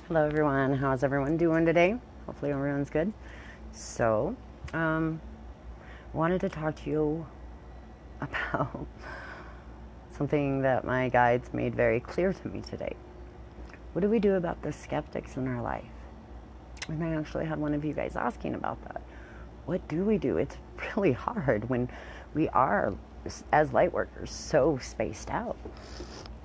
Hello everyone, how's everyone doing today? Hopefully everyone's good. So, wanted to talk to you about something that my guides made very clear to me today. What do we do about the skeptics in our life? And I actually had one of you guys asking about that. What do we do? It's really hard when we are, as light workers, so spaced out.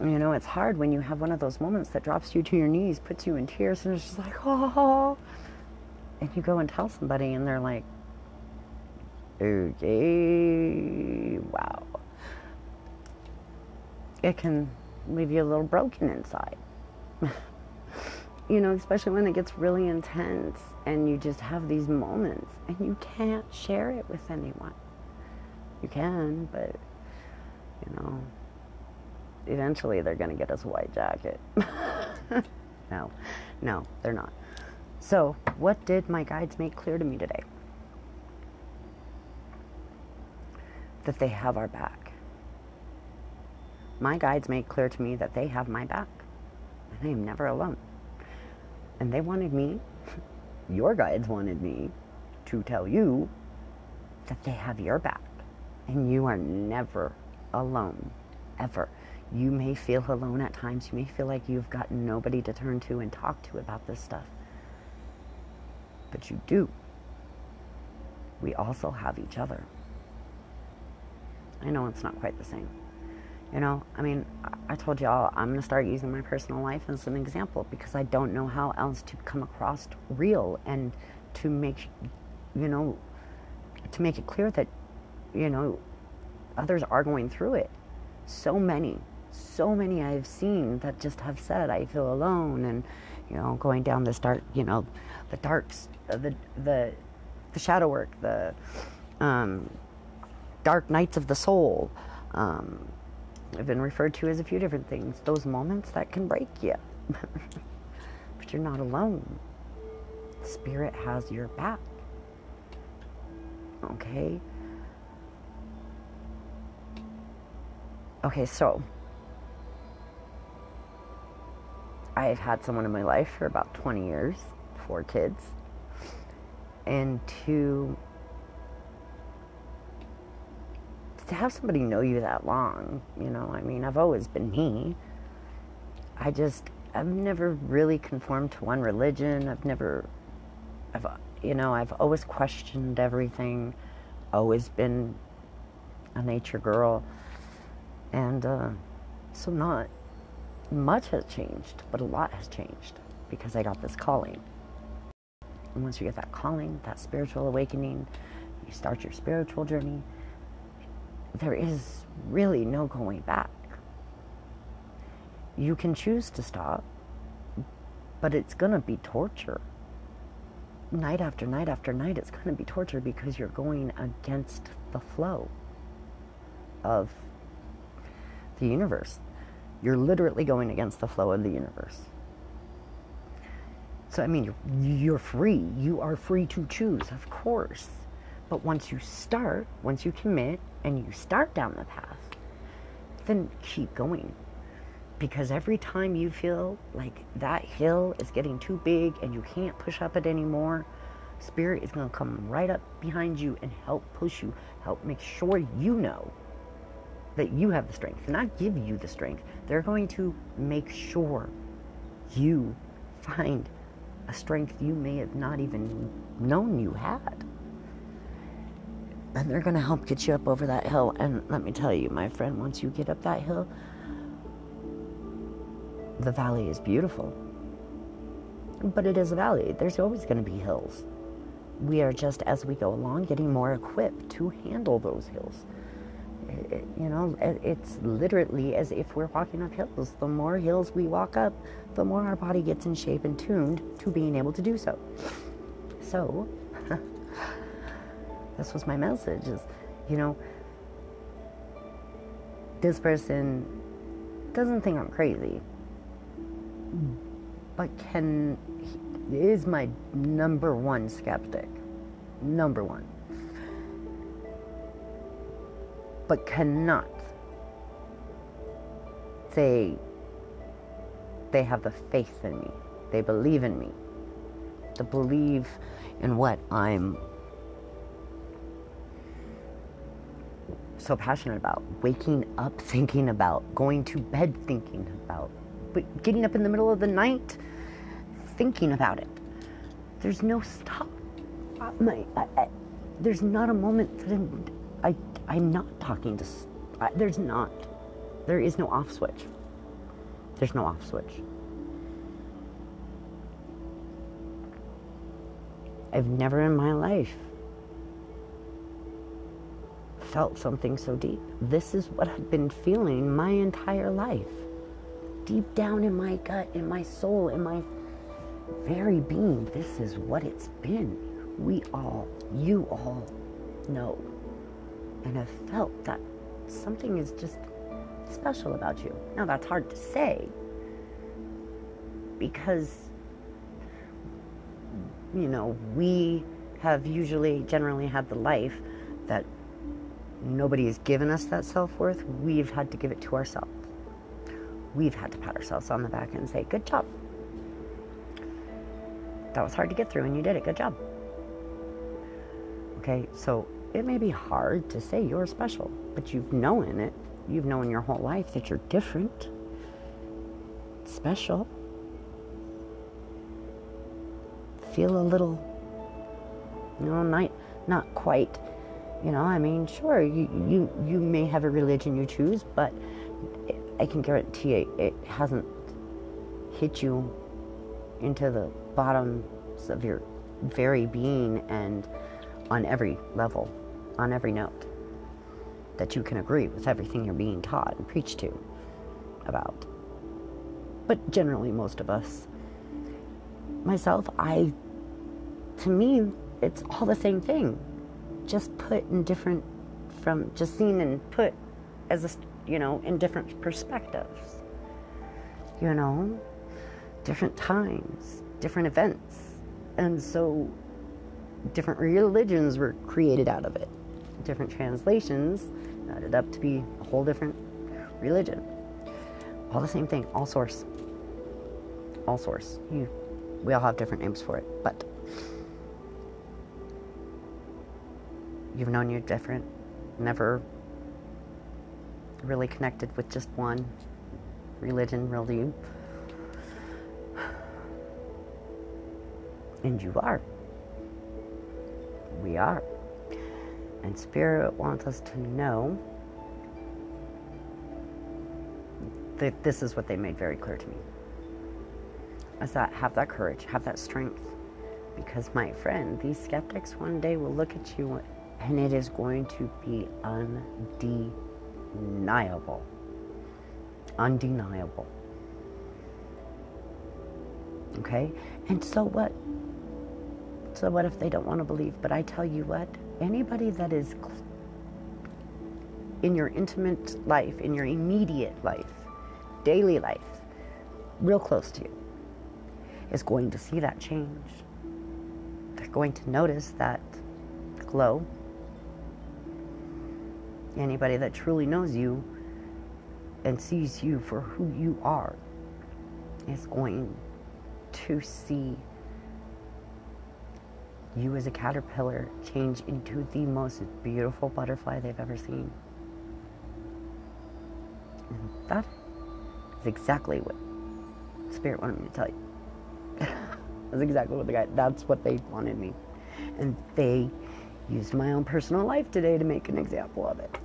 You know, it's hard when you have one of those moments that drops you to your knees, puts you in tears, and it's just like, oh. And you go and tell somebody, and they're like, okay, wow. It can leave you a little broken inside. You know, especially when it gets really intense, and you just have these moments, and you can't share it with anyone. You can, but, you know, eventually they're going to get us a white jacket. No, they're not. So, what did my guides make clear to me today? That they have our back. My guides made clear to me that they have my back. And I am never alone. And they wanted me, your guides wanted me, to tell you that they have your back. And you are never alone, ever. You may feel alone at times. You may feel like you've got nobody to turn to and talk to about this stuff. But you do. We also have each other. I know it's not quite the same. You know, I mean, I told y'all I'm going to start using my personal life as an example because I don't know how else to come across real and to make, you know, to make it clear that, you know, others are going through it. So many I've seen that just have said, I feel alone, and, you know, going down this dark, you know, the darks, the shadow work, the dark nights of the soul. I've been referred to as a few different things. Those moments that can break you. But you're not alone. Spirit has your back. Okay? Okay, so I've had someone in my life for about 20 years, 4 kids, and to have somebody know you that long, you know, I mean, I've always been me. I've never really conformed to one religion. I've always questioned everything, always been a nature girl, and so not much has changed, but a lot has changed because I got this calling. And once you get that calling, that spiritual awakening, you start your spiritual journey, there is really no going back. You can choose to stop, but it's going to be torture. Night after night after night, it's going to be torture because you're going against the flow of the universe. You're literally going against the flow of the universe. So, I mean, you're free. You are free to choose, of course. But once you commit, and you start down the path, then keep going. Because every time you feel like that hill is getting too big and you can't push up it anymore, Spirit is going to come right up behind you and help push you, help make sure you know that you have the strength, not give you the strength. They're going to make sure you find a strength you may have not even known you had. And they're going to help get you up over that hill. And let me tell you, my friend, once you get up that hill, the valley is beautiful. But it is a valley. There's always going to be hills. We are just, as we go along, getting more equipped to handle those hills. It's literally as if we're walking up hills. The more hills we walk up, the more our body gets in shape and tuned to being able to do so. So, this was my message is, you know, this person doesn't think I'm crazy, but is my number one skeptic. Number one. But cannot say they have the faith in me. They believe in me. They believe in what I'm so passionate about. Waking up thinking about. Going to bed thinking about. But getting up in the middle of the night thinking about it. There's no stop. There's not a moment that I'm not talking to... There is no off switch. There's no off switch. I've never in my life felt something so deep. This is what I've been feeling my entire life. Deep down in my gut, in my soul, in my very being, this is what it's been. You all know and have felt that something is just special about you. Now, that's hard to say because, we have generally had the life that nobody has given us that self-worth. We've had to give it to ourselves. We've had to pat ourselves on the back and say, good job. That was hard to get through and you did it. Good job. Okay, so it may be hard to say you're special, but you've known it. You've known your whole life that you're different, special. Feel a little, not quite, sure, you may have a religion you choose, but I can guarantee it hasn't hit you into the bottoms of your very being and on every level, on every note, that you can agree with everything you're being taught and preached to about. But generally, most of us, myself, to me, it's all the same thing, just put in different, just seen and put as in different perspectives, different times, different events. And so different religions were created out of it. Different translations added up to be a whole different religion. All the same thing, all source. All source. We all have different names for it, but you've known you're different, never really connected with just one religion, really. And you are. We are. And Spirit wants us to know that this is what they made very clear to me. Is that have that courage, have that strength. Because my friend, these skeptics one day will look at you and it is going to be undeniable. Undeniable. Okay? And so what? So what if they don't want to believe? But I tell you what, anybody that is in your intimate life, in your immediate life, daily life, real close to you, is going to see that change. They're going to notice that glow. Anybody that truly knows you and sees you for who you are is going to see you as a caterpillar change into the most beautiful butterfly they've ever seen. And that is exactly what Spirit wanted me to tell you. That's exactly what that's what they wanted me. And they used my own personal life today to make an example of it.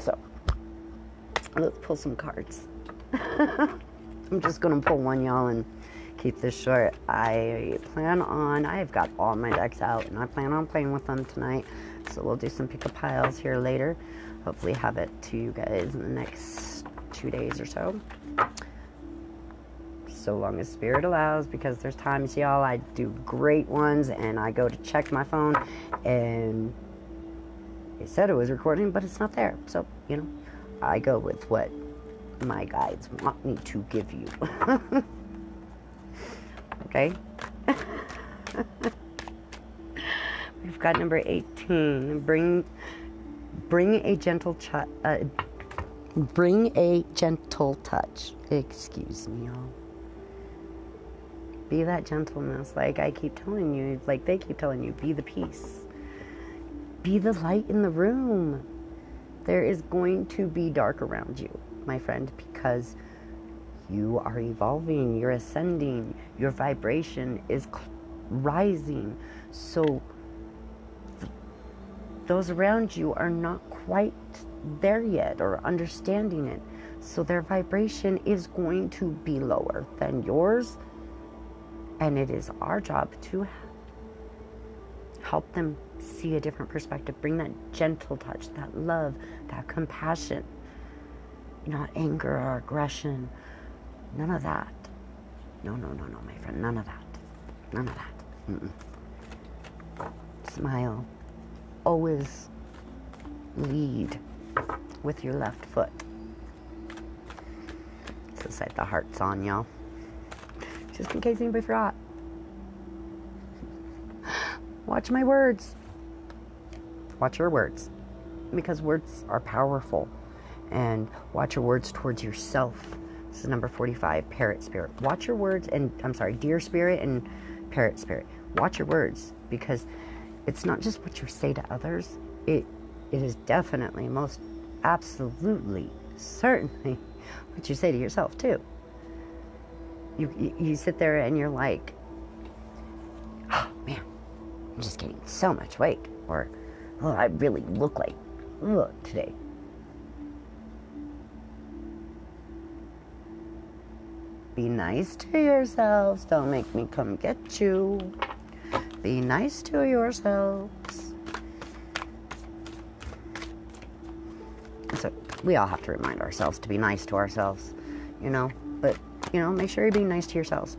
So, let's pull some cards. I'm just going to pull one, y'all, and keep this short. I've got all my decks out, and I plan on playing with them tonight. So we'll do some pick-up piles here later. Hopefully have it to you guys in the next 2 days or so. So long as Spirit allows, because there's times, y'all, I do great ones, and I go to check my phone, and it said it was recording, but it's not there. So, I go with what my guides want me to give you. Okay? We've got number 18. Bring a gentle touch. Excuse me, y'all. Be that gentleness, like I keep telling you, like they keep telling you. Be the peace. Be the light in the room. There is going to be dark around you, my friend, because you are evolving, you're ascending, your vibration is rising. So those around you are not quite there yet or understanding it. So their vibration is going to be lower than yours. And it is our job to help them see a different perspective, bring that gentle touch, that love, that compassion, not anger or aggression. None of that. No, my friend. None of that. None of that. Mm-mm. Smile. Always lead with your left foot. So set the hearts on, y'all. Just in case anybody forgot. Watch my words. Watch your words. Because words are powerful. And watch your words towards yourself. This is number 45, parrot spirit. Watch your words, and deer spirit and parrot spirit. Watch your words, because it's not just what you say to others. It is definitely, most absolutely, certainly what you say to yourself too. You sit there and you're like, oh man, I'm just gaining so much weight, or oh, I really look like today. Be nice to yourselves. Don't make me come get you. Be nice to yourselves. So we all have to remind ourselves to be nice to ourselves, But, make sure you're being nice to yourselves.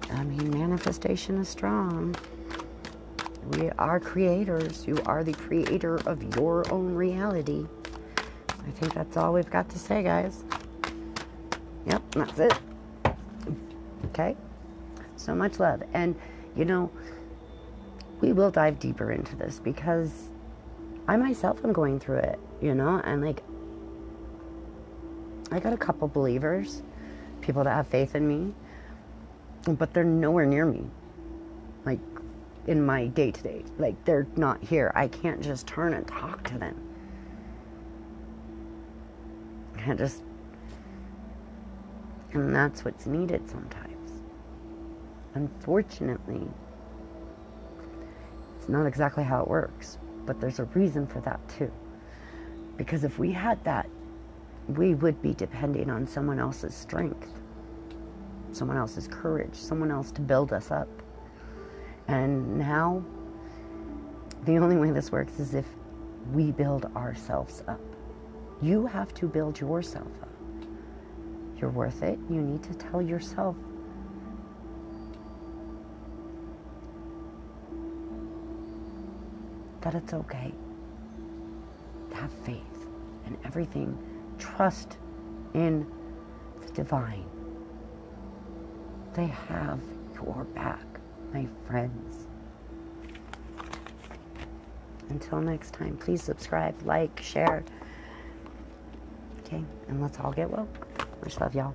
Manifestation is strong. We are creators. You are the creator of your own reality. I think that's all we've got to say, guys. Yep, that's it. Okay? So much love. And, we will dive deeper into this, because I myself am going through it, and I got a couple believers, people that have faith in me, but they're nowhere near me, in my day-to-day. They're not here. I can't just turn and talk to them. I can't just... And that's what's needed sometimes. Unfortunately, it's not exactly how it works, but there's a reason for that too. Because if we had that, we would be depending on someone else's strength, someone else's courage, someone else to build us up. And now, the only way this works is if we build ourselves up. You have to build yourself up. You're worth it. You need to tell yourself that it's okay. Have faith in everything. Trust in the divine. They have your back, my friends. Until next time, please subscribe, like, share. Okay, and let's all get woke. Much love, y'all.